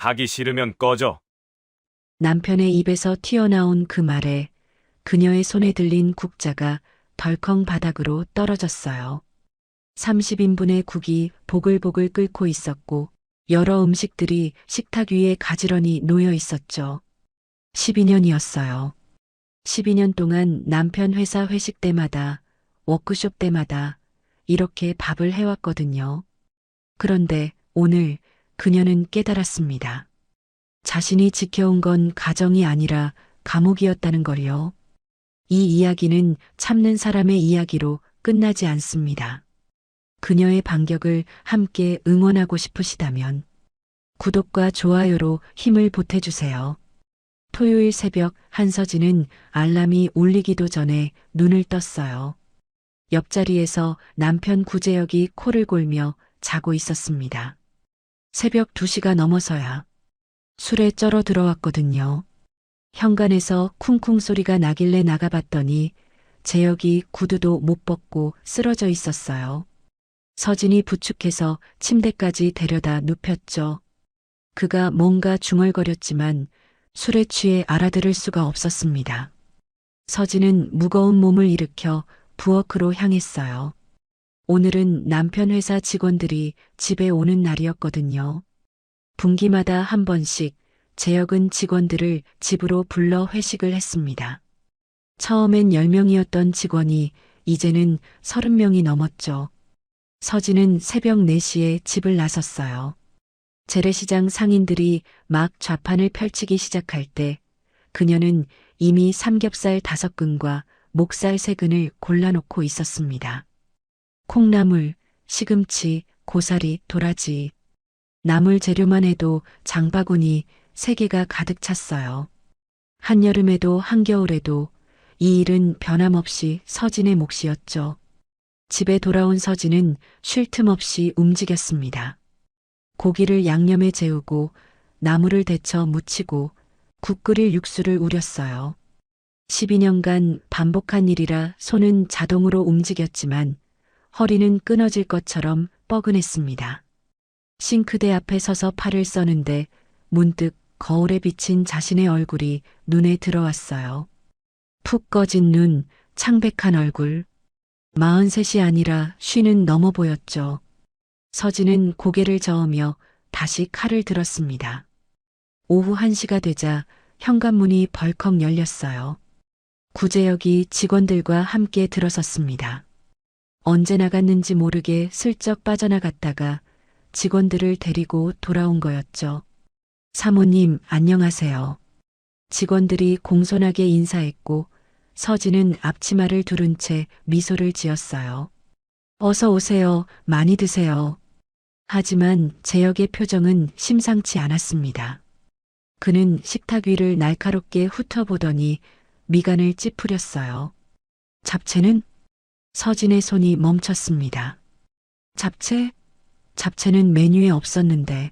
하기 싫으면 꺼져. 남편의 입에서 튀어나온 그 말에 그녀의 손에 들린 국자가 덜컹 바닥으로 떨어졌어요. 30인분의 국이 보글보글 끓고 있었고 여러 음식들이 식탁 위에 가지런히 놓여 있었죠. 12년이었어요. 12년 동안 남편 회사 회식 때마다, 워크숍 때마다 이렇게 밥을 해왔거든요. 그런데 오늘 그녀는 깨달았습니다. 자신이 지켜온 건 가정이 아니라 감옥이었다는 걸요. 이 이야기는 참는 사람의 이야기로 끝나지 않습니다. 그녀의 반격을 함께 응원하고 싶으시다면 구독과 좋아요로 힘을 보태주세요. 토요일 새벽 한서진은 알람이 울리기도 전에 눈을 떴어요. 옆자리에서 남편 구재혁이 코를 골며 자고 있었습니다. 새벽 2시가 넘어서야 술에 쩔어 들어왔거든요. 현관에서 쿵쿵 소리가 나길래 나가봤더니 재혁이 구두도 못 벗고 쓰러져 있었어요. 서진이 부축해서 침대까지 데려다 눕혔죠. 그가 뭔가 중얼거렸지만 술에 취해 알아들을 수가 없었습니다. 서진은 무거운 몸을 일으켜 부엌으로 향했어요. 오늘은 남편 회사 직원들이 집에 오는 날이었거든요. 분기마다 한 번씩 재혁은 직원들을 집으로 불러 회식을 했습니다. 처음엔 10명이었던 직원이 이제는 30명이 넘었죠. 서진은 새벽 4시에 집을 나섰어요. 재래시장 상인들이 막 좌판을 펼치기 시작할 때 그녀는 이미 삼겹살 5근과 목살 3근을 골라놓고 있었습니다. 콩나물, 시금치, 고사리, 도라지. 나물 재료만 해도 장바구니 3개가 가득 찼어요. 한여름에도 한겨울에도 이 일은 변함없이 서진의 몫이었죠. 집에 돌아온 서진은 쉴 틈 없이 움직였습니다. 고기를 양념에 재우고 나물을 데쳐 무치고 국 끓일 육수를 우렸어요. 12년간 반복한 일이라 손은 자동으로 움직였지만 허리는 끊어질 것처럼 뻐근했습니다. 싱크대 앞에 서서 팔을 써는데 문득 거울에 비친 자신의 얼굴이 눈에 들어왔어요. 푹 꺼진 눈, 창백한 얼굴. 43이 아니라 50는 넘어 보였죠. 서진은 고개를 저으며 다시 칼을 들었습니다. 오후 1시가 되자 현관문이 벌컥 열렸어요. 구재혁이 직원들과 함께 들어섰습니다. 언제 나갔는지 모르게 슬쩍 빠져나갔다가 직원들을 데리고 돌아온 거였죠. 사모님, 안녕하세요. 직원들이 공손하게 인사했고 서진은 앞치마를 두른 채 미소를 지었어요. 어서 오세요. 많이 드세요. 하지만 재혁의 표정은 심상치 않았습니다. 그는 식탁 위를 날카롭게 훑어보더니 미간을 찌푸렸어요. 잡채는? 서진의 손이 멈췄습니다. 잡채? 잡채는 메뉴에 없었는데.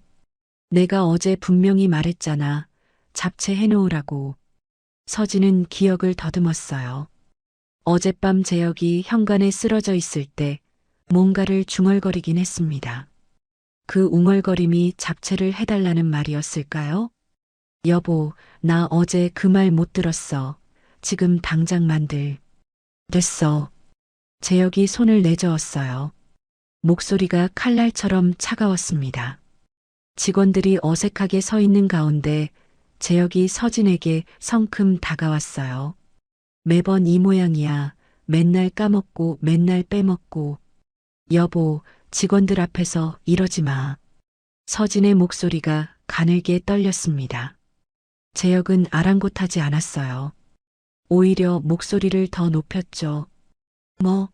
내가 어제 분명히 말했잖아. 잡채 해놓으라고. 서진은 기억을 더듬었어요. 어젯밤 재혁이 현관에 쓰러져 있을 때 뭔가를 중얼거리긴 했습니다. 그 웅얼거림이 잡채를 해달라는 말이었을까요? 여보, 나 어제 그 말 못 들었어. 지금 당장 만들. 됐어. 재혁이 손을 내저었어요. 목소리가 칼날처럼 차가웠습니다. 직원들이 어색하게 서 있는 가운데 재혁이 서진에게 성큼 다가왔어요. 매번 이 모양이야. 맨날 까먹고 맨날 빼먹고. 여보, 직원들 앞에서 이러지 마. 서진의 목소리가 가늘게 떨렸습니다. 재혁은 아랑곳하지 않았어요. 오히려 목소리를 더 높였죠. 뭐,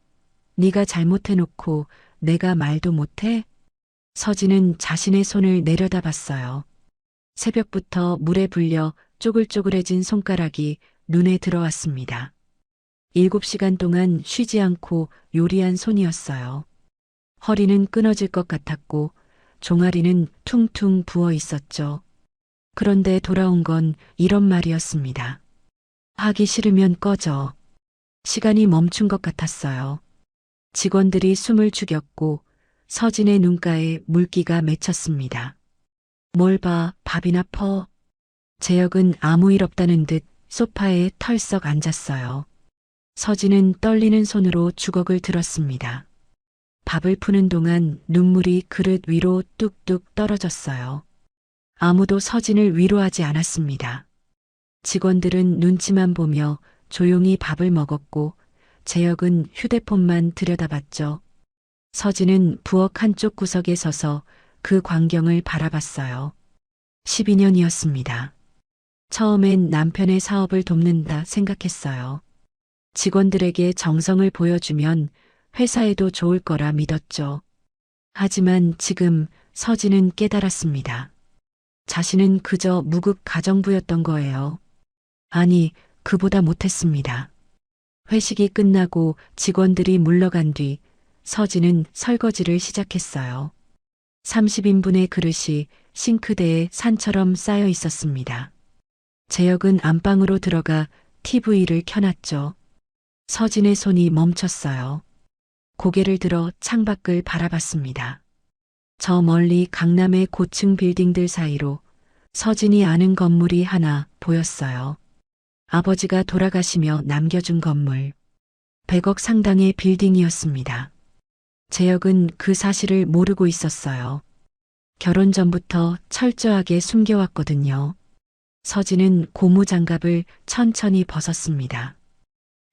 네가 잘못해놓고 내가 말도 못해? 서진은 자신의 손을 내려다봤어요. 새벽부터 물에 불려 쪼글쪼글해진 손가락이 눈에 들어왔습니다. 7시간 동안 쉬지 않고 요리한 손이었어요. 허리는 끊어질 것 같았고 종아리는 퉁퉁 부어 있었죠. 그런데 돌아온 건 이런 말이었습니다. 하기 싫으면 꺼져. 시간이 멈춘 것 같았어요. 직원들이 숨을 죽였고 서진의 눈가에 물기가 맺혔습니다. 뭘 봐, 밥이나 퍼. 재혁은 아무 일 없다는 듯 소파에 털썩 앉았어요. 서진은 떨리는 손으로 주걱을 들었습니다. 밥을 푸는 동안 눈물이 그릇 위로 뚝뚝 떨어졌어요. 아무도 서진을 위로하지 않았습니다. 직원들은 눈치만 보며 조용히 밥을 먹었고 재혁은 휴대폰만 들여다봤죠. 서진은 부엌 한쪽 구석에 서서 그 광경을 바라봤어요. 12년이었습니다. 처음엔 남편의 사업을 돕는다 생각했어요. 직원들에게 정성을 보여주면 회사에도 좋을 거라 믿었죠. 하지만 지금 서진은 깨달았습니다. 자신은 그저 무급 가정부였던 거예요. 아니, 그보다 못했습니다. 회식이 끝나고 직원들이 물러간 뒤 서진은 설거지를 시작했어요. 30인분의 그릇이 싱크대에 산처럼 쌓여 있었습니다. 재혁은 안방으로 들어가 TV를 켜놨죠. 서진의 손이 멈췄어요. 고개를 들어 창밖을 바라봤습니다. 저 멀리 강남의 고층 빌딩들 사이로 서진이 아는 건물이 하나 보였어요. 아버지가 돌아가시며 남겨준 건물. 100억 상당의 빌딩이었습니다. 재혁은 그 사실을 모르고 있었어요. 결혼 전부터 철저하게 숨겨왔거든요. 서진은 고무장갑을 천천히 벗었습니다.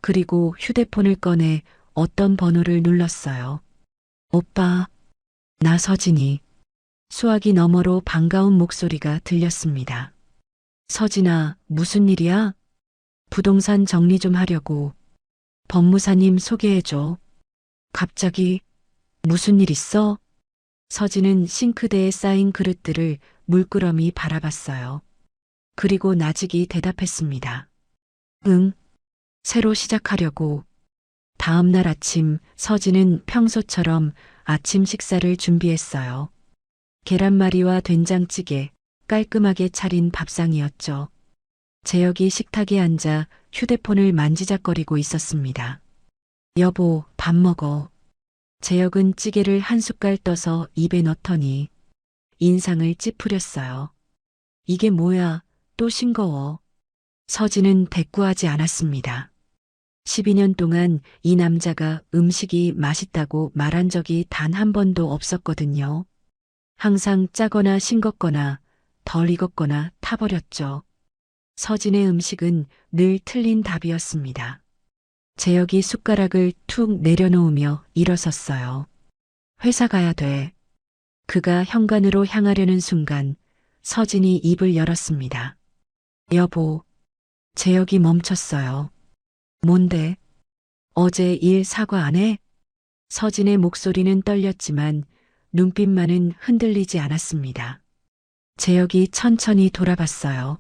그리고 휴대폰을 꺼내 어떤 번호를 눌렀어요. 오빠, 나 서진이. 수화기 너머로 반가운 목소리가 들렸습니다. 서진아, 무슨 일이야? 부동산 정리 좀 하려고. 법무사님 소개해줘. 갑자기, 무슨 일 있어? 서진은 싱크대에 쌓인 그릇들을 물끄러미 바라봤어요. 그리고 나직이 대답했습니다. 응, 새로 시작하려고. 다음 날 아침 서진은 평소처럼 아침 식사를 준비했어요. 계란말이와 된장찌개, 깔끔하게 차린 밥상이었죠. 재혁이 식탁에 앉아 휴대폰을 만지작거리고 있었습니다. 여보, 밥 먹어. 재혁은 찌개를 한 숟갈 떠서 입에 넣더니 인상을 찌푸렸어요. 이게 뭐야, 또 싱거워. 서진은 대꾸하지 않았습니다. 12년 동안 이 남자가 음식이 맛있다고 말한 적이 단 한 번도 없었거든요. 항상 짜거나 싱겁거나 덜 익었거나 타버렸죠. 서진의 음식은 늘 틀린 답이었습니다. 재혁이 숟가락을 툭 내려놓으며 일어섰어요. 회사 가야 돼. 그가 현관으로 향하려는 순간 서진이 입을 열었습니다. 여보, 재혁이 멈췄어요. 뭔데? 어제 일 사과 안 해? 서진의 목소리는 떨렸지만 눈빛만은 흔들리지 않았습니다. 재혁이 천천히 돌아봤어요.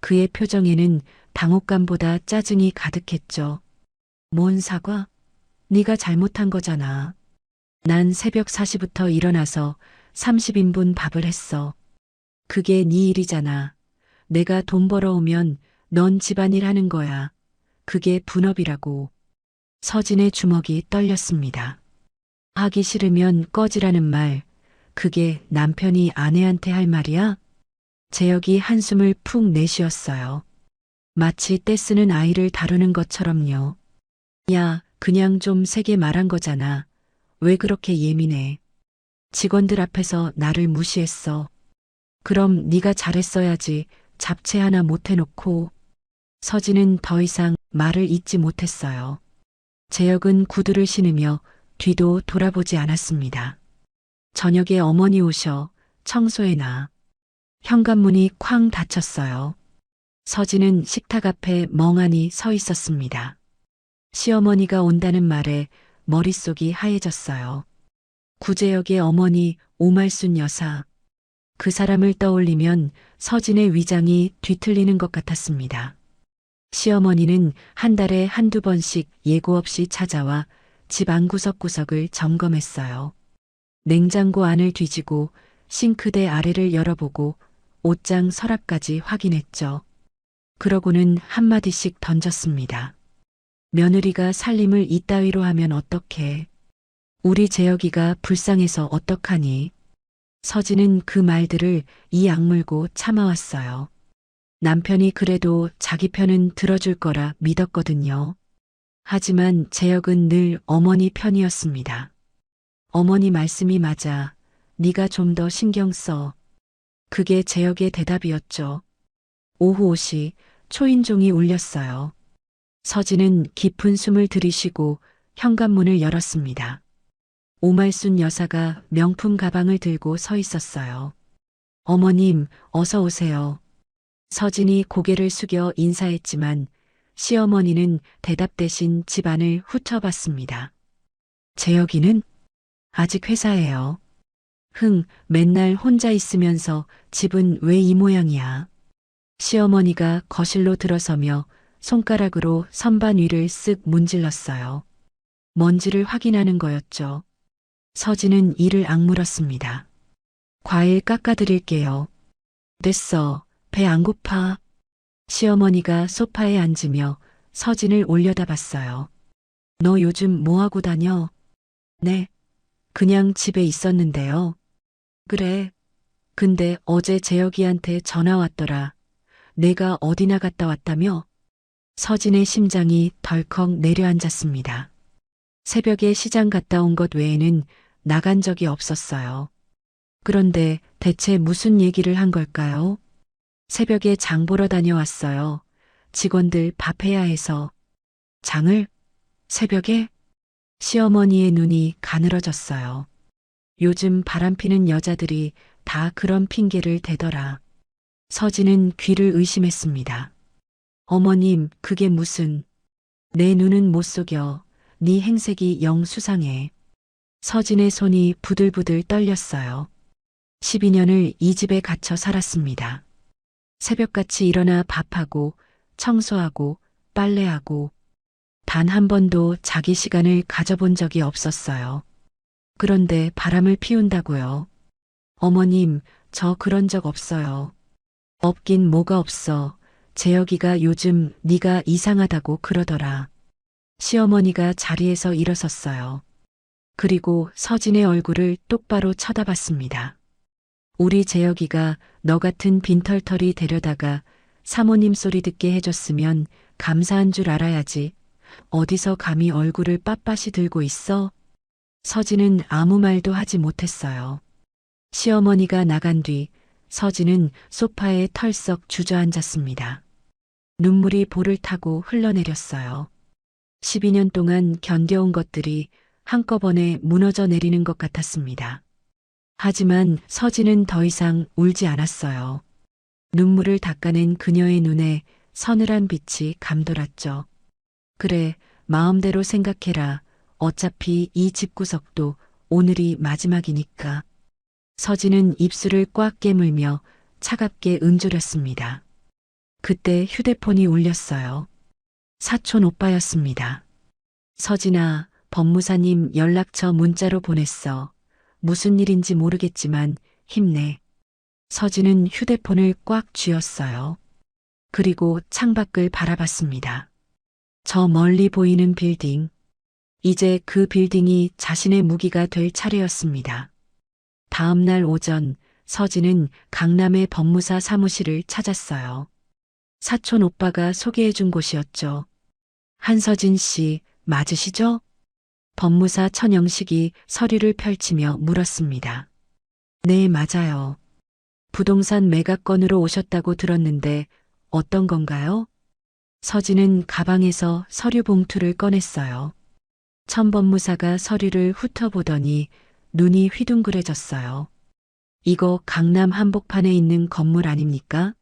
그의 표정에는 당혹감보다 짜증이 가득했죠. 뭔 사과? 네가 잘못한 거잖아. 난 새벽 4시부터 일어나서 30인분 밥을 했어. 그게 네 일이잖아. 내가 돈 벌어오면 넌 집안일 하는 거야. 그게 분업이라고. 서진의 주먹이 떨렸습니다. 하기 싫으면 꺼지라는 말, 그게 남편이 아내한테 할 말이야? 재혁이 한숨을 푹 내쉬었어요. 마치 떼쓰는 아이를 다루는 것처럼요. 야, 그냥 좀 세게 말한 거잖아. 왜 그렇게 예민해? 직원들 앞에서 나를 무시했어. 그럼 네가 잘했어야지. 잡채 하나 못 해놓고. 서진은 더 이상 말을 잇지 못했어요. 재혁은 구두를 신으며 뒤도 돌아보지 않았습니다. 저녁에 어머니 오셔 청소해놔. 현관문이 쾅 닫혔어요. 서진은 식탁 앞에 멍하니 서 있었습니다. 시어머니가 온다는 말에 머릿속이 하얘졌어요. 구재혁의 어머니 오말순 여사. 그 사람을 떠올리면 서진의 위장이 뒤틀리는 것 같았습니다. 시어머니는 한 달에 한두 번씩 예고 없이 찾아와 집 안 구석구석을 점검했어요. 냉장고 안을 뒤지고 싱크대 아래를 열어보고 옷장 서랍까지 확인했죠. 그러고는 한마디씩 던졌습니다. 며느리가 살림을 이따위로 하면 어떡해. 우리 재혁이가 불쌍해서 어떡하니. 서진은 그 말들을 이 악물고 참아왔어요. 남편이 그래도 자기 편은 들어줄 거라 믿었거든요. 하지만 재혁은 늘 어머니 편이었습니다. 어머니 말씀이 맞아. 네가 좀 더 신경 써. 그게 재혁의 대답이었죠. 오후 5시 초인종이 울렸어요. 서진은 깊은 숨을 들이쉬고 현관문을 열었습니다. 오말순 여사가 명품 가방을 들고 서 있었어요. 어머님, 어서 오세요. 서진이 고개를 숙여 인사했지만 시어머니는 대답 대신 집안을 훑어봤습니다. 재혁이는 아직 회사예요. 맨날 혼자 있으면서 집은 왜 이 모양이야. 시어머니가 거실로 들어서며 손가락으로 선반 위를 쓱 문질렀어요. 먼지를 확인하는 거였죠. 서진은 이를 악물었습니다. 과일 깎아드릴게요. 됐어. 배 안 고파. 시어머니가 소파에 앉으며 서진을 올려다봤어요. 너 요즘 뭐하고 다녀? 네. 그냥 집에 있었는데요. 그래. 근데 어제 재혁이한테 전화 왔더라. 내가 어디나 갔다 왔다며? 서진의 심장이 덜컥 내려앉았습니다. 새벽에 시장 갔다 온 것 외에는 나간 적이 없었어요. 그런데 대체 무슨 얘기를 한 걸까요? 새벽에 장 보러 다녀왔어요. 직원들 밥해야 해서. 장을? 새벽에? 시어머니의 눈이 가늘어졌어요. 요즘 바람피는 여자들이 다 그런 핑계를 대더라. 서진은 귀를 의심했습니다. 어머님, 그게 무슨. 내 눈은 못 속여. 네 행색이 영 수상해. 서진의 손이 부들부들 떨렸어요. 12년을 이 집에 갇혀 살았습니다. 새벽같이 일어나 밥하고 청소하고 빨래하고 단 한 번도 자기 시간을 가져본 적이 없었어요. 그런데 바람을 피운다고요. 어머님, 저 그런 적 없어요. 없긴 뭐가 없어. 재혁이가 요즘 네가 이상하다고 그러더라. 시어머니가 자리에서 일어섰어요. 그리고 서진의 얼굴을 똑바로 쳐다봤습니다. 우리 재혁이가 너 같은 빈털터리 데려다가 사모님 소리 듣게 해줬으면 감사한 줄 알아야지. 어디서 감히 얼굴을 빳빳이 들고 있어? 서진은 아무 말도 하지 못했어요. 시어머니가 나간 뒤 서진은 소파에 털썩 주저앉았습니다. 눈물이 볼을 타고 흘러내렸어요. 12년 동안 견뎌온 것들이 한꺼번에 무너져 내리는 것 같았습니다. 하지만 서진은 더 이상 울지 않았어요. 눈물을 닦아낸 그녀의 눈에 서늘한 빛이 감돌았죠. 그래, 마음대로 생각해라. 어차피 이 집구석도 오늘이 마지막이니까. 서진은 입술을 꽉 깨물며 차갑게 음조렸습니다. 그때 휴대폰이 울렸어요. 사촌 오빠였습니다. 서진아, 법무사님 연락처 문자로 보냈어. 무슨 일인지 모르겠지만 힘내. 서진은 휴대폰을 꽉 쥐었어요. 그리고 창밖을 바라봤습니다. 저 멀리 보이는 빌딩. 이제 그 빌딩이 자신의 무기가 될 차례였습니다. 다음 날 오전 서진은 강남의 법무사 사무실을 찾았어요. 사촌 오빠가 소개해준 곳이었죠. 한서진 씨 맞으시죠? 법무사 천영식이 서류를 펼치며 물었습니다. 네, 맞아요. 부동산 매각건으로 오셨다고 들었는데 어떤 건가요? 서진은 가방에서 서류 봉투를 꺼냈어요. 천 법무사가 서류를 훑어보더니 눈이 휘둥그레졌어요. 이거 강남 한복판에 있는 건물 아닙니까?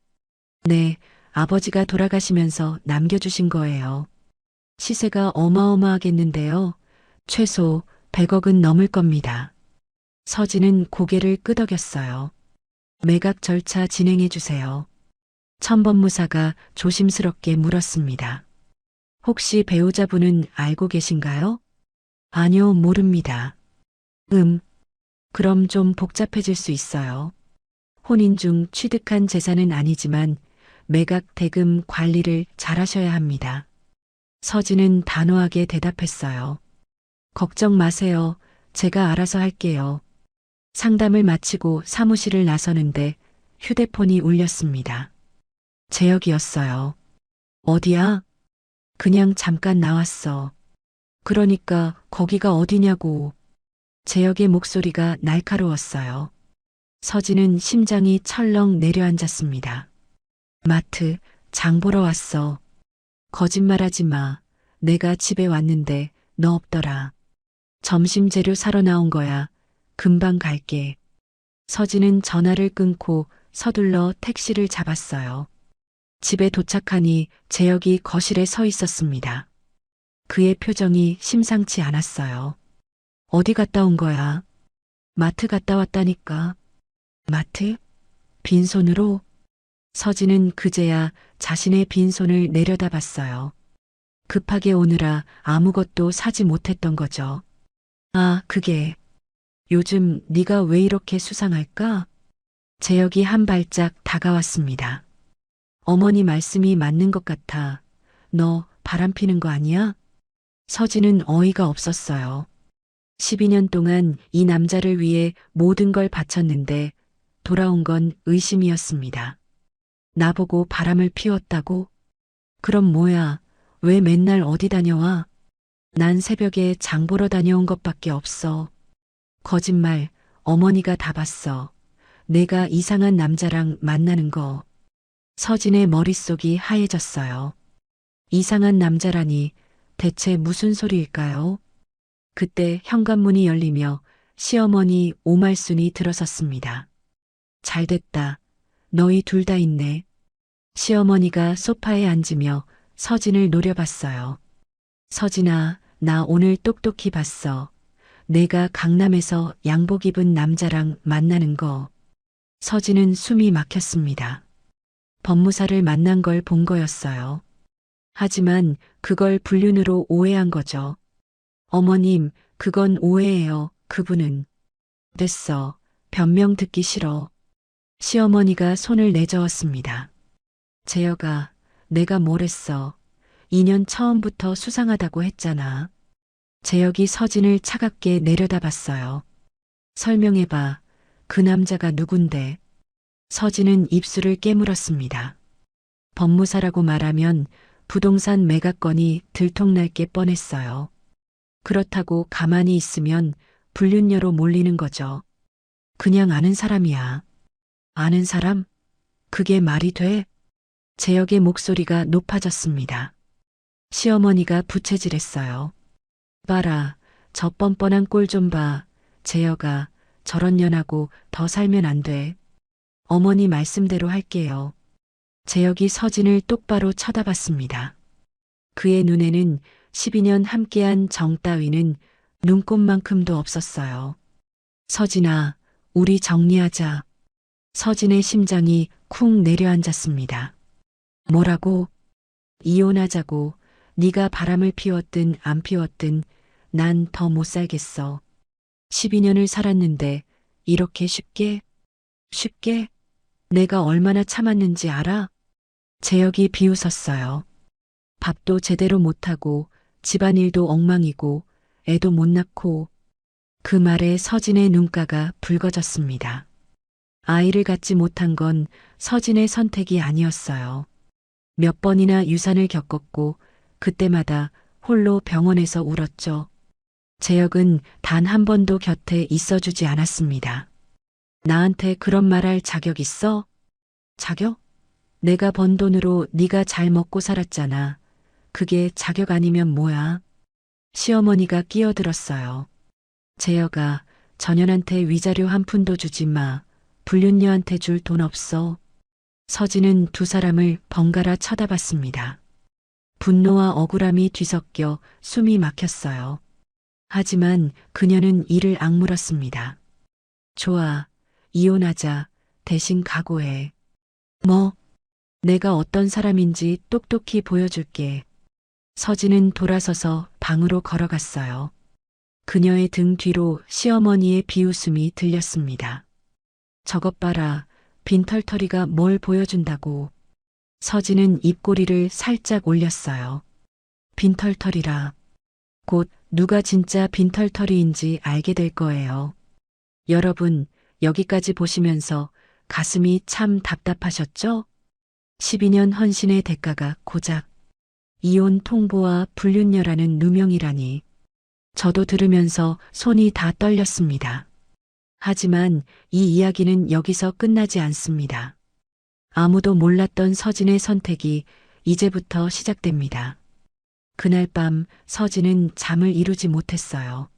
네, 아버지가 돌아가시면서 남겨주신 거예요. 시세가 어마어마하겠는데요. 최소 100억은 넘을 겁니다. 서진은 고개를 끄덕였어요. 매각 절차 진행해 주세요. 천 법무사가 조심스럽게 물었습니다. 혹시 배우자분은 알고 계신가요? 아니요, 모릅니다. 그럼 좀 복잡해질 수 있어요. 혼인 중 취득한 재산은 아니지만 매각 대금 관리를 잘하셔야 합니다. 서진은 단호하게 대답했어요. 걱정 마세요. 제가 알아서 할게요. 상담을 마치고 사무실을 나서는데 휴대폰이 울렸습니다. 재혁이었어요. 어디야? 그냥 잠깐 나왔어. 그러니까 거기가 어디냐고. 재혁의 목소리가 날카로웠어요. 서진은 심장이 철렁 내려앉았습니다. 마트, 장 보러 왔어. 거짓말하지 마. 내가 집에 왔는데 너 없더라. 점심 재료 사러 나온 거야. 금방 갈게. 서진은 전화를 끊고 서둘러 택시를 잡았어요. 집에 도착하니 재혁이 거실에 서 있었습니다. 그의 표정이 심상치 않았어요. 어디 갔다 온 거야? 마트 갔다 왔다니까. 마트? 빈손으로? 서진은 그제야 자신의 빈손을 내려다봤어요. 급하게 오느라 아무것도 사지 못했던 거죠. 아, 그게. 요즘 네가 왜 이렇게 수상할까? 재혁이 한 발짝 다가왔습니다. 어머니 말씀이 맞는 것 같아. 너 바람 피는 거 아니야? 서진은 어이가 없었어요. 12년 동안 이 남자를 위해 모든 걸 바쳤는데 돌아온 건 의심이었습니다. 나보고 바람을 피웠다고? 그럼 뭐야? 왜 맨날 어디 다녀와? 난 새벽에 장 보러 다녀온 것밖에 없어. 거짓말, 어머니가 다 봤어. 내가 이상한 남자랑 만나는 거. 서진의 머릿속이 하얘졌어요. 이상한 남자라니 대체 무슨 소리일까요? 그때 현관문이 열리며 시어머니 오말순이 들어섰습니다. 잘됐다. 너희 둘 다 있네. 시어머니가 소파에 앉으며 서진을 노려봤어요. 서진아, 나 오늘 똑똑히 봤어. 내가 강남에서 양복 입은 남자랑 만나는 거. 서진은 숨이 막혔습니다. 법무사를 만난 걸 본 거였어요. 하지만 그걸 불륜으로 오해한 거죠. 어머님, 그건 오해예요. 그분은. 됐어. 변명 듣기 싫어. 시어머니가 손을 내저었습니다. 재혁아, 내가 뭘 했어. 2년 처음부터 수상하다고 했잖아. 재혁이 서진을 차갑게 내려다봤어요. 설명해봐. 그 남자가 누군데? 서진은 입술을 깨물었습니다. 법무사라고 말하면 부동산 매각건이 들통날 게 뻔했어요. 그렇다고 가만히 있으면 불륜녀로 몰리는 거죠. 그냥 아는 사람이야. 아는 사람? 그게 말이 돼? 재혁의 목소리가 높아졌습니다. 시어머니가 부채질했어요. 봐라, 저 뻔뻔한 꼴 좀 봐. 재혁아, 저런 년하고 더 살면 안 돼. 어머니 말씀대로 할게요. 재혁이 서진을 똑바로 쳐다봤습니다. 그의 눈에는 12년 함께한 정 따위는 눈꽃만큼도 없었어요. 서진아, 우리 정리하자. 서진의 심장이 쿵 내려앉았습니다. 뭐라고? 이혼하자고. 네가 바람을 피웠든 안 피웠든 난 더 못 살겠어. 12년을 살았는데 이렇게 쉽게? 쉽게? 내가 얼마나 참았는지 알아? 재혁이 비웃었어요. 밥도 제대로 못하고 집안일도 엉망이고 애도 못 낳고. 그 말에 서진의 눈가가 붉어졌습니다. 아이를 갖지 못한 건 서진의 선택이 아니었어요. 몇 번이나 유산을 겪었고 그때마다 홀로 병원에서 울었죠. 재혁은 단 한 번도 곁에 있어주지 않았습니다. 나한테 그런 말할 자격 있어? 자격? 내가 번 돈으로 네가 잘 먹고 살았잖아. 그게 자격 아니면 뭐야? 시어머니가 끼어들었어요. 재혁아, 전현한테 위자료 한 푼도 주지 마. 불륜녀한테 줄 돈 없어. 서진은 두 사람을 번갈아 쳐다봤습니다. 분노와 억울함이 뒤섞여 숨이 막혔어요. 하지만 그녀는 이를 악물었습니다. 좋아, 이혼하자. 대신 각오해. 뭐? 내가 어떤 사람인지 똑똑히 보여줄게. 서진은 돌아서서 방으로 걸어갔어요. 그녀의 등 뒤로 시어머니의 비웃음이 들렸습니다. 저것 봐라. 빈털터리가 뭘 보여준다고. 서진은 입꼬리를 살짝 올렸어요. 빈털터리라. 곧 누가 진짜 빈털터리인지 알게 될 거예요. 여러분, 여기까지 보시면서 가슴이 참 답답하셨죠? 12년 헌신의 대가가 고작 이혼 통보와 불륜녀라는 누명이라니. 저도 들으면서 손이 다 떨렸습니다. 하지만 이 이야기는 여기서 끝나지 않습니다. 아무도 몰랐던 서진의 선택이 이제부터 시작됩니다. 그날 밤 서진은 잠을 이루지 못했어요.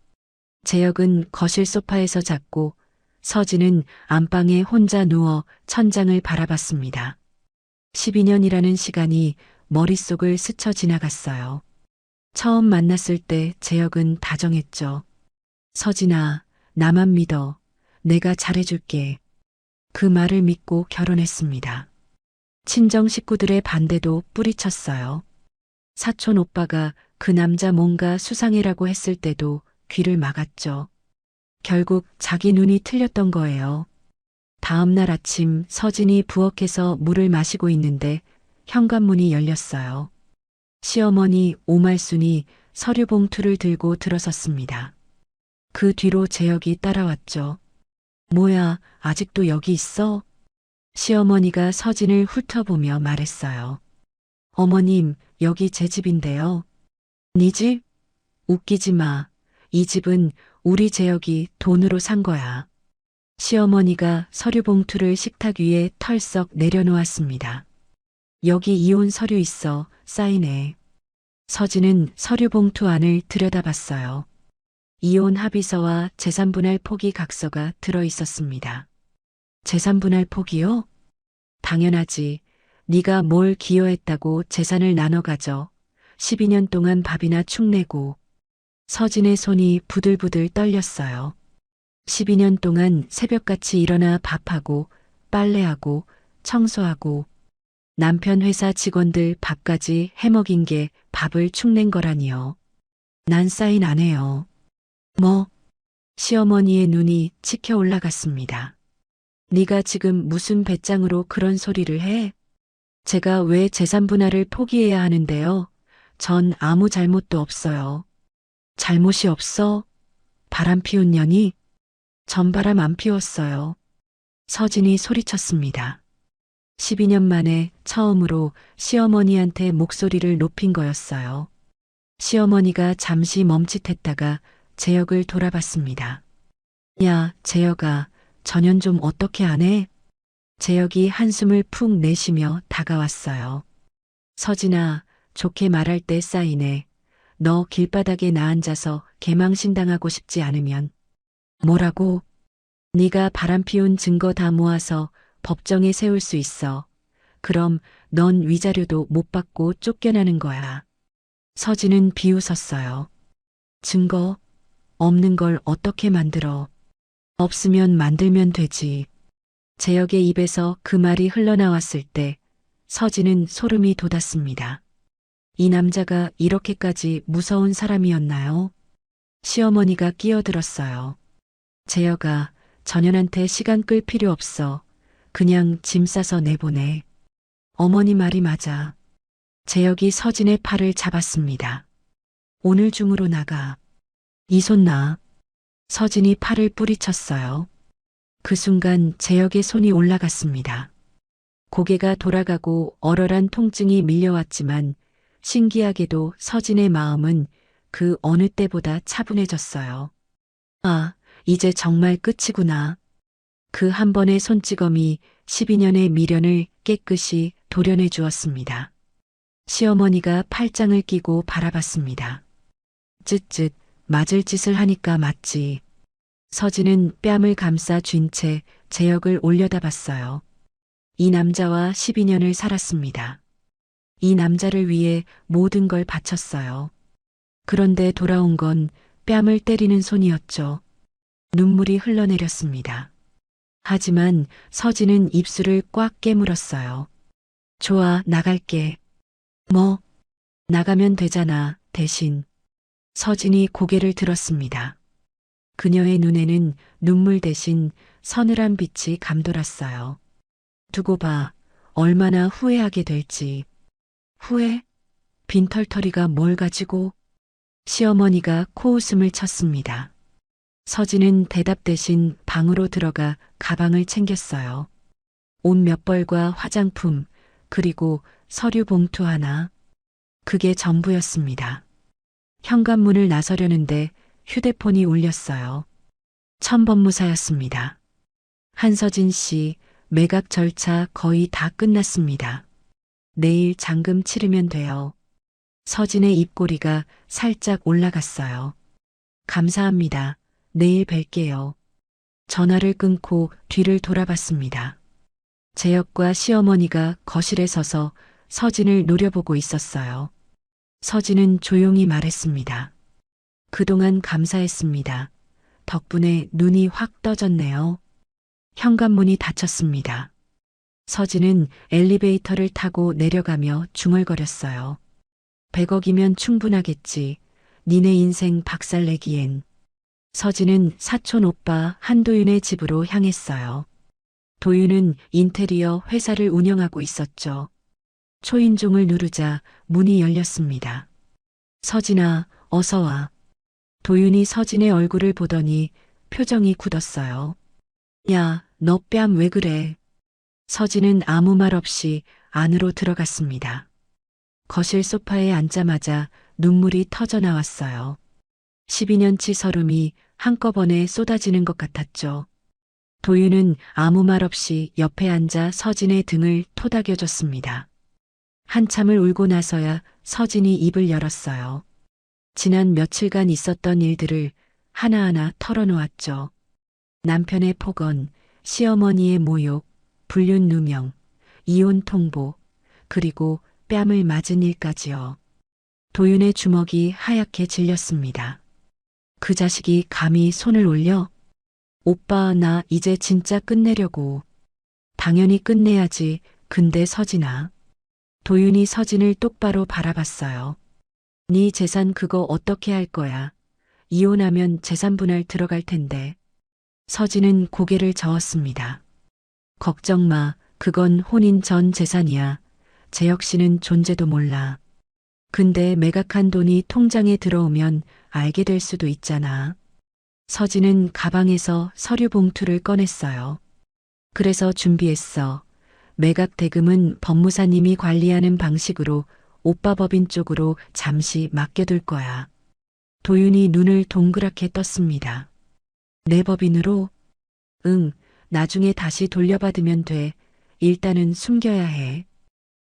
재혁은 거실 소파에서 잤고 서진은 안방에 혼자 누워 천장을 바라봤습니다. 12년이라는 시간이 머릿속을 스쳐 지나갔어요. 처음 만났을 때 재혁은 다정했죠. 서진아, 나만 믿어. 내가 잘해줄게. 그 말을 믿고 결혼했습니다. 친정 식구들의 반대도 뿌리쳤어요. 사촌 오빠가 그 남자 뭔가 수상해라고 했을 때도 귀를 막았죠. 결국 자기 눈이 틀렸던 거예요. 다음 날 아침 서진이 부엌에서 물을 마시고 있는데 현관문이 열렸어요. 시어머니 오말순이 서류 봉투를 들고 들어섰습니다. 그 뒤로 재혁이 따라왔죠. 뭐야, 아직도 여기 있어? 시어머니가 서진을 훑어보며 말했어요. 어머님, 여기 제 집인데요. 네 집? 웃기지 마. 이 집은 우리 재혁이 돈으로 산 거야. 시어머니가 서류 봉투를 식탁 위에 털썩 내려놓았습니다. 여기 이혼 서류 있어. 사인해. 서진은 서류 봉투 안을 들여다봤어요. 이혼 합의서와 재산분할 포기 각서가 들어 있었습니다. 재산분할 포기요? 당연하지. 네가 뭘 기여했다고 재산을 나눠 가져. 12년 동안 밥이나 축 내고. 서진의 손이 부들부들 떨렸어요. 12년 동안 새벽같이 일어나 밥하고 빨래하고 청소하고 남편 회사 직원들 밥까지 해먹인 게 밥을 축낸 거라니요. 난 사인 안 해요. 뭐? 시어머니의 눈이 치켜 올라갔습니다. 네가 지금 무슨 배짱으로 그런 소리를 해? 제가 왜 재산 분할을 포기해야 하는데요? 전 아무 잘못도 없어요. 잘못이 없어? 바람 피운 년이? 전 바람 안 피웠어요. 서진이 소리쳤습니다. 12년 만에 처음으로 시어머니한테 목소리를 높인 거였어요. 시어머니가 잠시 멈칫했다가 재혁을 돌아봤습니다. 야, 재혁아, 전현 좀 어떻게 안 해? 재혁이 한숨을 푹 내쉬며 다가왔어요. 서진아, 좋게 말할 때 사인해. 너 길바닥에 나앉아서 개망신당하고 싶지 않으면. 뭐라고? 네가 바람 피운 증거 다 모아서 법정에 세울 수 있어. 그럼 넌 위자료도 못 받고 쫓겨나는 거야. 서진은 비웃었어요. 증거? 없는 걸 어떻게 만들어? 없으면 만들면 되지. 재혁의 입에서 그 말이 흘러나왔을 때 서진은 소름이 돋았습니다. 이 남자가 이렇게까지 무서운 사람이었나요? 시어머니가 끼어들었어요. 재혁아, 전현한테 시간 끌 필요 없어. 그냥 짐 싸서 내보내. 어머니 말이 맞아. 재혁이 서진의 팔을 잡았습니다. 오늘 중으로 나가. 이 손 놔. 서진이 팔을 뿌리쳤어요. 그 순간 재혁의 손이 올라갔습니다. 고개가 돌아가고 얼얼한 통증이 밀려왔지만 신기하게도 서진의 마음은 그 어느 때보다 차분해졌어요. 아, 이제 정말 끝이구나. 그 한 번의 손찌검이 12년의 미련을 깨끗이 도려내 주었습니다. 시어머니가 팔짱을 끼고 바라봤습니다. 쯧쯧, 맞을 짓을 하니까 맞지. 서진은 뺨을 감싸 쥔 채 재혁을 올려다봤어요. 이 남자와 12년을 살았습니다. 이 남자를 위해 모든 걸 바쳤어요. 그런데 돌아온 건 뺨을 때리는 손이었죠. 눈물이 흘러내렸습니다. 하지만 서진은 입술을 꽉 깨물었어요. 좋아, 나갈게. 뭐? 나가면 되잖아, 대신. 서진이 고개를 들었습니다. 그녀의 눈에는 눈물 대신 서늘한 빛이 감돌았어요. 두고 봐, 얼마나 후회하게 될지. 후회? 빈털터리가 뭘 가지고? 시어머니가 코웃음을 쳤습니다. 서진은 대답 대신 방으로 들어가 가방을 챙겼어요. 옷 몇 벌과 화장품, 그리고 서류 봉투 하나. 그게 전부였습니다. 현관문을 나서려는데 휴대폰이 울렸어요. 천법무사였습니다. 한서진 씨, 매각 절차 거의 다 끝났습니다. 내일 잔금 치르면 돼요. 서진의 입꼬리가 살짝 올라갔어요. 감사합니다. 내일 뵐게요. 전화를 끊고 뒤를 돌아봤습니다. 재혁과 시어머니가 거실에 서서 서진을 노려보고 있었어요. 서진은 조용히 말했습니다. 그동안 감사했습니다. 덕분에 눈이 확 떠졌네요. 현관문이 닫혔습니다. 서진은 엘리베이터를 타고 내려가며 중얼거렸어요. 100억이면 충분하겠지. 니네 인생 박살내기엔. 서진은 사촌 오빠 한도윤의 집으로 향했어요. 도윤은 인테리어 회사를 운영하고 있었죠. 초인종을 누르자 문이 열렸습니다. 서진아, 어서 와. 도윤이 서진의 얼굴을 보더니 표정이 굳었어요. 야, 너 뺨 왜 그래? 서진은 아무 말 없이 안으로 들어갔습니다. 거실 소파에 앉자마자 눈물이 터져 나왔어요. 12년치 서름이 한꺼번에 쏟아지는 것 같았죠. 도윤은 아무 말 없이 옆에 앉아 서진의 등을 토닥여줬습니다. 한참을 울고 나서야 서진이 입을 열었어요. 지난 며칠간 있었던 일들을 하나하나 털어놓았죠. 남편의 폭언, 시어머니의 모욕, 불륜 누명, 이혼 통보, 그리고 뺨을 맞은 일까지요. 도윤의 주먹이 하얗게 질렸습니다. 그 자식이 감히 손을 올려? 오빠, 나 이제 진짜 끝내려고. 당연히 끝내야지. 근데 서진아. 도윤이 서진을 똑바로 바라봤어요. 네 재산 그거 어떻게 할 거야? 이혼하면 재산 분할 들어갈 텐데. 서진은 고개를 저었습니다. 걱정 마. 그건 혼인 전 재산이야. 재혁 씨는 존재도 몰라. 근데 매각한 돈이 통장에 들어오면 알게 될 수도 있잖아. 서진은 가방에서 서류 봉투를 꺼냈어요. 그래서 준비했어. 매각 대금은 법무사님이 관리하는 방식으로 오빠 법인 쪽으로 잠시 맡겨둘 거야. 도윤이 눈을 동그랗게 떴습니다. 내 법인으로? 응, 나중에 다시 돌려받으면 돼. 일단은 숨겨야 해.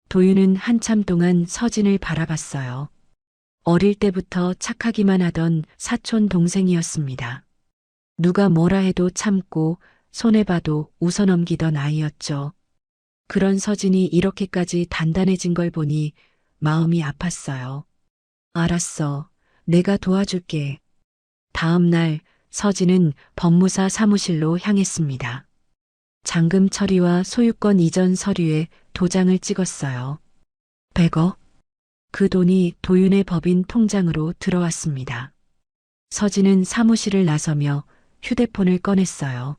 도윤은 한참 동안 서진을 바라봤어요. 어릴 때부터 착하기만 하던 사촌 동생이었습니다. 누가 뭐라 해도 참고 손해봐도 웃어넘기던 아이였죠. 그런 서진이 이렇게까지 단단해진 걸 보니 마음이 아팠어요. 알았어. 내가 도와줄게. 다음 날 서진은 법무사 사무실로 향했습니다. 잔금 처리와 소유권 이전 서류에 도장을 찍었어요. 100억? 그 돈이 도윤의 법인 통장으로 들어왔습니다. 서진은 사무실을 나서며 휴대폰을 꺼냈어요.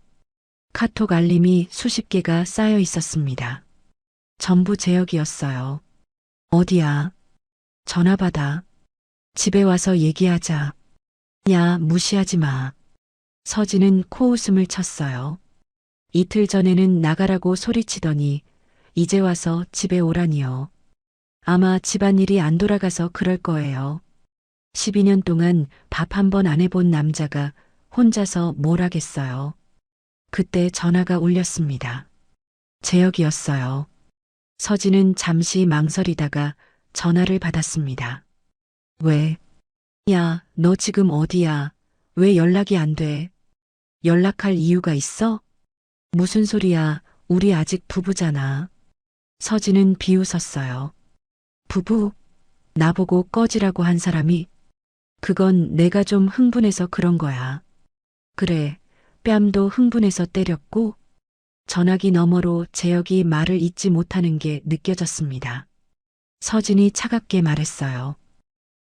카톡 알림이 수십 개가 쌓여 있었습니다. 전부 재혁이었어요. 어디야? 전화 받아. 집에 와서 얘기하자. 야, 무시하지 마. 서진은 코웃음을 쳤어요. 이틀 전에는 나가라고 소리치더니 이제 와서 집에 오라니요. 아마 집안일이 안 돌아가서 그럴 거예요. 12년 동안 밥 한 번 안 해본 남자가 혼자서 뭘 하겠어요. 그때 전화가 울렸습니다. 재혁이었어요. 서진은 잠시 망설이다가 전화를 받았습니다. 왜? 야, 너 지금 어디야? 왜 연락이 안 돼? 연락할 이유가 있어? 무슨 소리야? 우리 아직 부부잖아. 서진은 비웃었어요. 부부? 나보고 꺼지라고 한 사람이? 그건 내가 좀 흥분해서 그런 거야. 그래, 뺨도 흥분해서 때렸고, 전화기 너머로 재혁이 말을 잇지 못하는 게 느껴졌습니다. 서진이 차갑게 말했어요.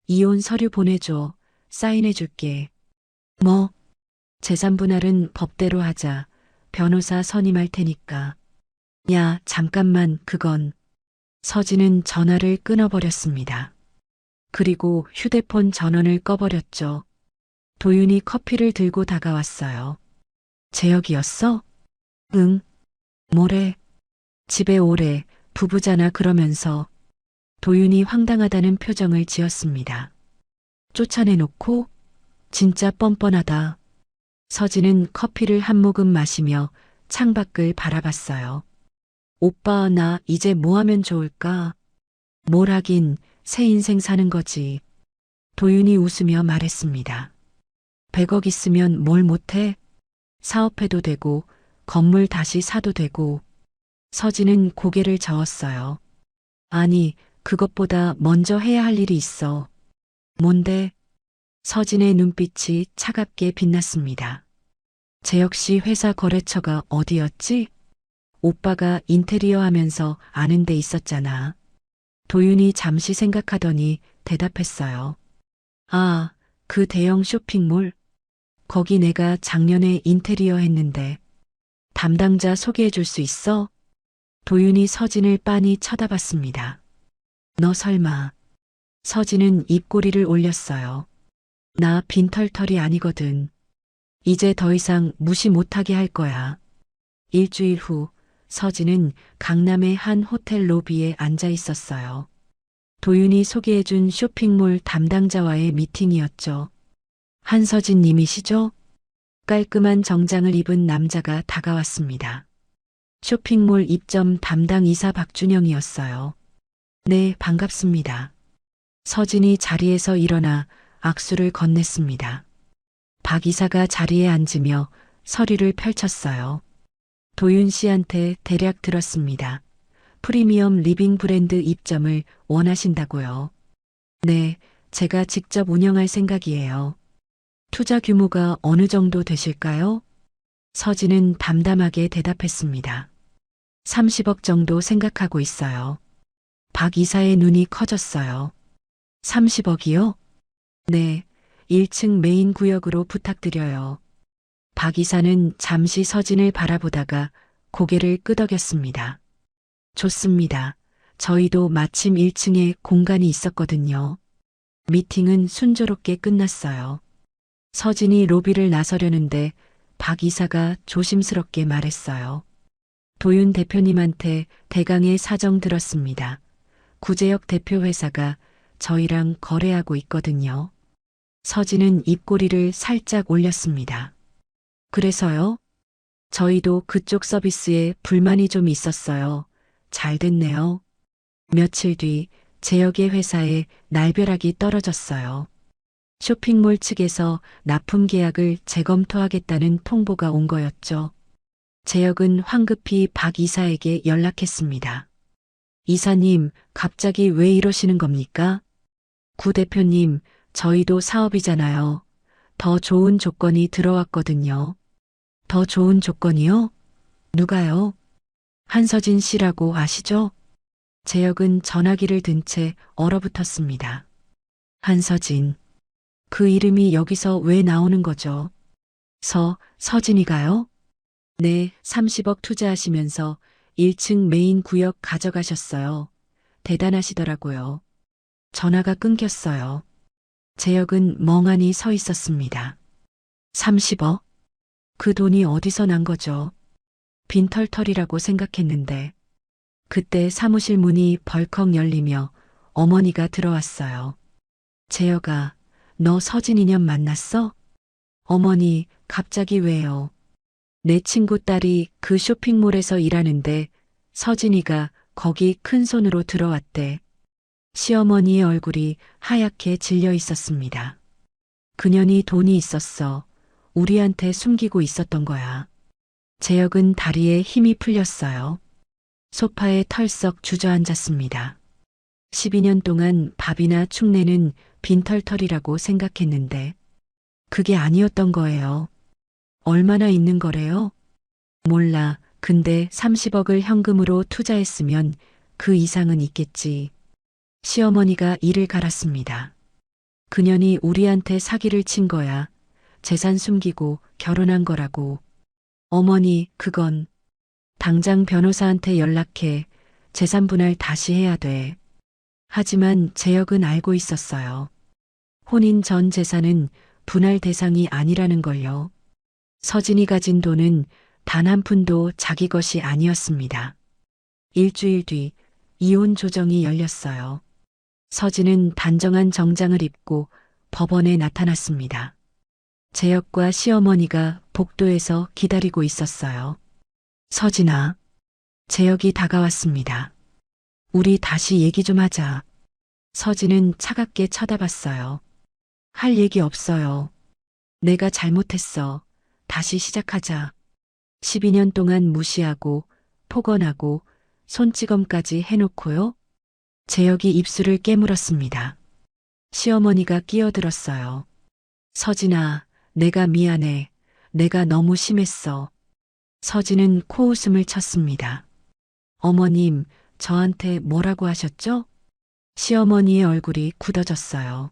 이혼 서류 보내줘. 사인해줄게. 뭐? 재산 분할은 법대로 하자. 변호사 선임할 테니까. 야, 잠깐만, 그건. 서진은 전화를 끊어버렸습니다. 그리고 휴대폰 전원을 꺼버렸죠. 도윤이 커피를 들고 다가왔어요. 재혁이었어? 응. 뭐래? 집에 오래, 부부잖아 그러면서 도윤이 황당하다는 표정을 지었습니다. 쫓아내놓고? 진짜 뻔뻔하다. 서진은 커피를 한 모금 마시며 창밖을 바라봤어요. 오빠, 나 이제 뭐 하면 좋을까? 뭘 하긴 새 인생 사는 거지. 도윤이 웃으며 말했습니다. 100억 있으면 뭘 못해? 사업해도 되고 건물 다시 사도 되고. 서진은 고개를 저었어요. 아니, 그것보다 먼저 해야 할 일이 있어. 뭔데? 서진의 눈빛이 차갑게 빛났습니다. 재혁 씨 회사 거래처가 어디였지? 오빠가 인테리어 하면서 아는 데 있었잖아. 도윤이 잠시 생각하더니 대답했어요. 아, 그 대형 쇼핑몰? 거기 내가 작년에 인테리어 했는데. 담당자 소개해 줄 수 있어? 도윤이 서진을 빤히 쳐다봤습니다. 너 설마. 서진은 입꼬리를 올렸어요. 나 빈털털이 아니거든. 이제 더 이상 무시 못하게 할 거야. 일주일 후 서진은 강남의 한 호텔 로비에 앉아 있었어요. 도윤이 소개해준 쇼핑몰 담당자와의 미팅이었죠. 한서진 님이시죠? 깔끔한 정장을 입은 남자가 다가왔습니다. 쇼핑몰 입점 담당 이사 박준영이었어요. 네, 반갑습니다. 서진이 자리에서 일어나 악수를 건넸습니다. 박 이사가 자리에 앉으며 서류를 펼쳤어요. 도윤 씨한테 대략 들었습니다. 프리미엄 리빙 브랜드 입점을 원하신다고요. 네, 제가 직접 운영할 생각이에요. 투자 규모가 어느 정도 되실까요? 서진은 담담하게 대답했습니다. 30억 정도 생각하고 있어요. 박 이사의 눈이 커졌어요. 30억이요? 네, 1층 메인 구역으로 부탁드려요. 박 이사는 잠시 서진을 바라보다가 고개를 끄덕였습니다. 좋습니다. 저희도 마침 1층에 공간이 있었거든요. 미팅은 순조롭게 끝났어요. 서진이 로비를 나서려는데 박 이사가 조심스럽게 말했어요. 도윤 대표님한테 대강의 사정 들었습니다. 구제역 대표 회사가 저희랑 거래하고 있거든요. 서진은 입꼬리를 살짝 올렸습니다. 그래서요? 저희도 그쪽 서비스에 불만이 좀 있었어요. 잘 됐네요. 며칠 뒤 재혁의 회사에 날벼락이 떨어졌어요. 쇼핑몰 측에서 납품 계약을 재검토하겠다는 통보가 온 거였죠. 재혁은 황급히 박 이사에게 연락했습니다. 이사님, 갑자기 왜 이러시는 겁니까? 구 대표님, 저희도 사업이잖아요. 더 좋은 조건이 들어왔거든요. 더 좋은 조건이요? 누가요? 한서진 씨라고 아시죠? 재혁은 전화기를 든 채 얼어붙었습니다. 한서진. 그 이름이 여기서 왜 나오는 거죠? 서진이가요? 네, 30억 투자하시면서 1층 메인 구역 가져가셨어요. 대단하시더라고요. 전화가 끊겼어요. 재혁은 멍하니 서 있었습니다. 30억? 그 돈이 어디서 난 거죠? 빈털털이라고 생각했는데. 그때 사무실 문이 벌컥 열리며 어머니가 들어왔어요. 재혁아, 너 서진 이년 만났어? 어머니, 갑자기 왜요? 내 친구 딸이 그 쇼핑몰에서 일하는데 서진이가 거기 큰 손으로 들어왔대. 시어머니의 얼굴이 하얗게 질려 있었습니다. 그년이 돈이 있었어. 우리한테 숨기고 있었던 거야. 재혁은 다리에 힘이 풀렸어요. 소파에 털썩 주저앉았습니다. 12년 동안 밥이나 축내는 빈털털이라고 생각했는데 그게 아니었던 거예요. 얼마나 있는 거래요? 몰라. 근데 30억을 현금으로 투자했으면 그 이상은 있겠지. 시어머니가 이를 갈았습니다. 그년이 우리한테 사기를 친 거야. 재산 숨기고 결혼한 거라고. 어머니, 그건 당장 변호사한테 연락해. 재산 분할 다시 해야 돼. 하지만 재혁은 알고 있었어요. 혼인 전 재산은 분할 대상이 아니라는 걸요. 서진이 가진 돈은 단 한 푼도 자기 것이 아니었습니다. 일주일 뒤 이혼 조정이 열렸어요. 서진은 단정한 정장을 입고 법원에 나타났습니다. 재혁과 시어머니가 복도에서 기다리고 있었어요. 서진아, 재혁이 다가왔습니다. 우리 다시 얘기 좀 하자. 서진은 차갑게 쳐다봤어요. 할 얘기 없어요. 내가 잘못했어. 다시 시작하자. 12년 동안 무시하고 폭언하고 손찌검까지 해놓고요. 재혁이 입술을 깨물었습니다. 시어머니가 끼어들었어요. 서진아, 내가 미안해. 내가 너무 심했어. 서진은 코웃음을 쳤습니다. 어머님, 저한테 뭐라고 하셨죠? 시어머니의 얼굴이 굳어졌어요.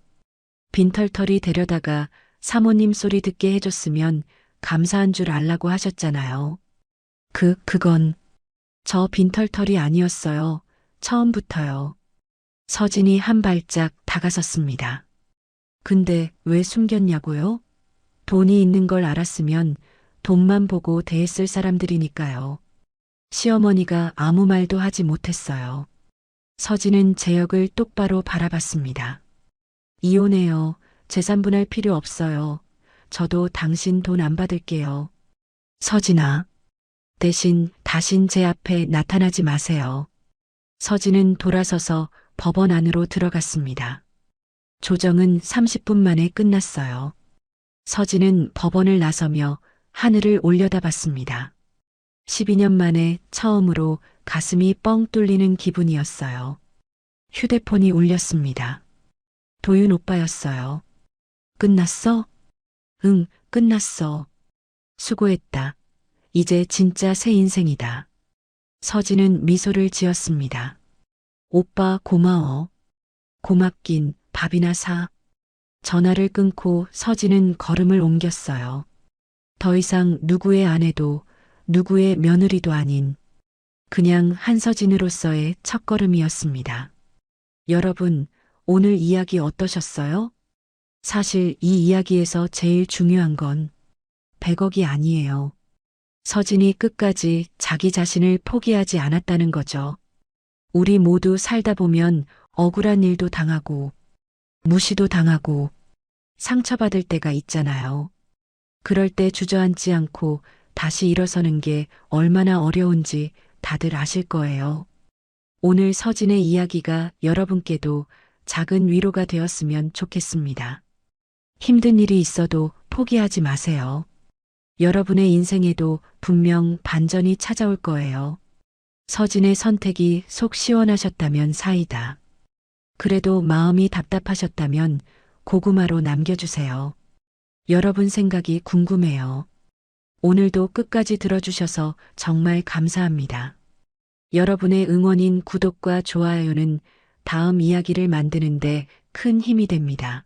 빈털터리 데려다가 사모님 소리 듣게 해줬으면 감사한 줄 알라고 하셨잖아요. 그건 저 빈털터리 아니었어요. 처음부터요. 서진이 한 발짝 다가섰습니다. 근데 왜 숨겼냐고요? 돈이 있는 걸 알았으면 돈만 보고 대했을 사람들이니까요. 시어머니가 아무 말도 하지 못했어요. 서진은 재혁을 똑바로 바라봤습니다. 이혼해요. 재산 분할 필요 없어요. 저도 당신 돈 안 받을게요. 서진아, 대신 다신 제 앞에 나타나지 마세요. 서진은 돌아서서 법원 안으로 들어갔습니다. 조정은 30분 만에 끝났어요. 서진은 법원을 나서며 하늘을 올려다봤습니다. 12년 만에 처음으로 가슴이 뻥 뚫리는 기분이었어요. 휴대폰이 울렸습니다. 도윤 오빠였어요. 끝났어? 응, 끝났어. 수고했다. 이제 진짜 새 인생이다. 서진은 미소를 지었습니다. 오빠 고마워. 고맙긴 밥이나 사. 전화를 끊고 서진은 걸음을 옮겼어요. 더 이상 누구의 아내도 누구의 며느리도 아닌 그냥 한서진으로서의 첫걸음이었습니다. 여러분, 오늘 이야기 어떠셨어요? 사실 이 이야기에서 제일 중요한 건 100억이 아니에요. 서진이 끝까지 자기 자신을 포기하지 않았다는 거죠. 우리 모두 살다 보면 억울한 일도 당하고 무시도 당하고 상처받을 때가 있잖아요. 그럴 때 주저앉지 않고 다시 일어서는 게 얼마나 어려운지 다들 아실 거예요. 오늘 서진의 이야기가 여러분께도 작은 위로가 되었으면 좋겠습니다. 힘든 일이 있어도 포기하지 마세요. 여러분의 인생에도 분명 반전이 찾아올 거예요. 서진의 선택이 속 시원하셨다면 사이다. 그래도 마음이 답답하셨다면 고구마로 남겨주세요. 여러분 생각이 궁금해요. 오늘도 끝까지 들어주셔서 정말 감사합니다. 여러분의 응원인 구독과 좋아요는 다음 이야기를 만드는데 큰 힘이 됩니다.